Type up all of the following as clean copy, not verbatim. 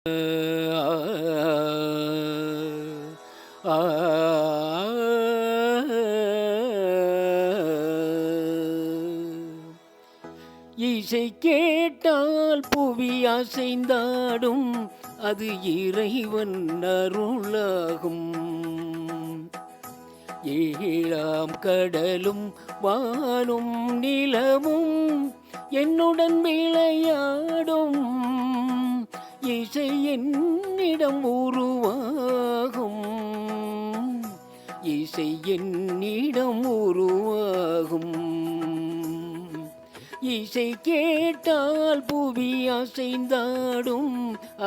இசை கேட்டால் புவி அசைந்தாடும், அது இறைவன் அருளாகும். ஏழாம் கடலும் வானும் நிலவும் என்னுடன் விளையாடும். இசை என்னிடம் உருவாகும், இசை என்னிடம் உருவாகும். இசை கேட்டால் புவி அசைந்தாடும்,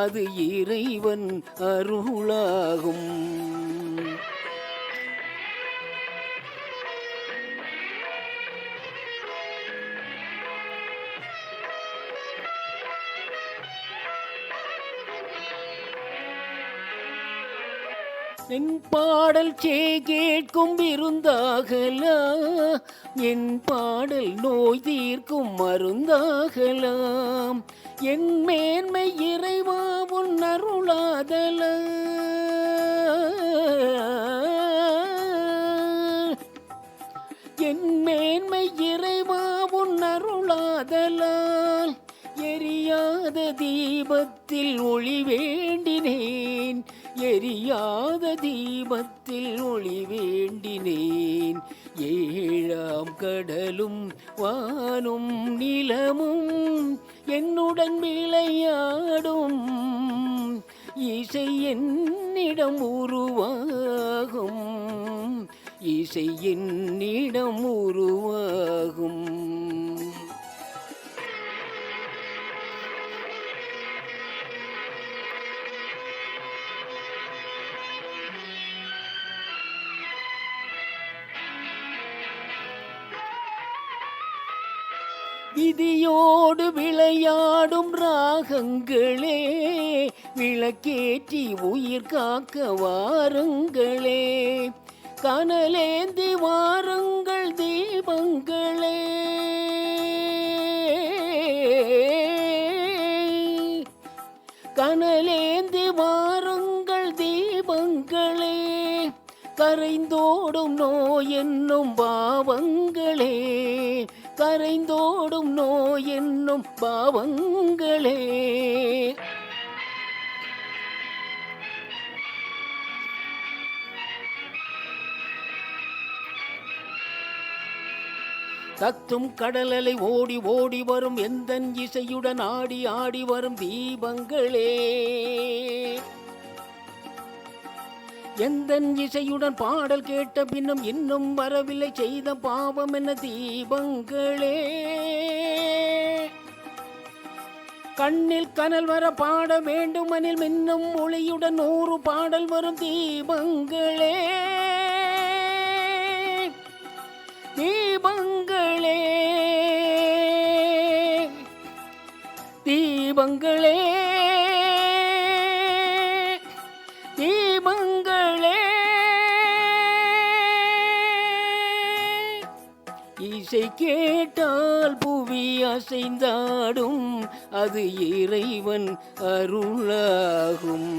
அது இறைவன் அருளாகும். என் பாடல் கேட்கும் விருந்தாகலாம், என் பாடல் நோய் தீர்க்கும் மருந்தாகலாம். என் மேன்மை இறைவா உன் அருளாதலாம். என் மேன்மை இறைவா உன் அருளாதலால் எரியாத தீபத்தில் ஒளி வேண்டினேன், எரியாத தீபத்தில் ஒளி வேண்டினேன். ஏழாம் கடலும் வானும் நிலமும் என்னுடன் விளையாடும். இசை என்னிடம் உருவாகும், இசை என்னிடம் உருவாகும். விதியோடு விளையாடும் ராகங்களே, விளக்கேற்றி உயிர் காக்க வாருங்களே. கனலேந்தி வாருங்கள் தீபங்களே, கனலேந்தி வாருங்கள் தீபங்களே. கரைந்தோடும் நோய் என்னும் பாவங்களே, கரைந்தோடும் நோய் என்னும் பாவங்களே. தத்தும் கடலலை ஓடி ஓடி வரும் எந்தன் இசையுடன் ஆடி ஆடி வரும் தீபங்களே. எந்தன் இசையுடன் பாடல் கேட்ட பின்னும் இன்னும் வரவில்லை செய்த பாவம் என்ன தீபங்களே. கண்ணில் கனல் வர பாட வேண்டுமெனில் மின்னும் ஒளியுடன் 100 பாடல் வரும் தீபங்களே. தீபங்களே, தீபங்களே, தீபங்களே. இசை கேட்டால் புவி அசைந்தாடும், அது இறைவன் அருளாகும்.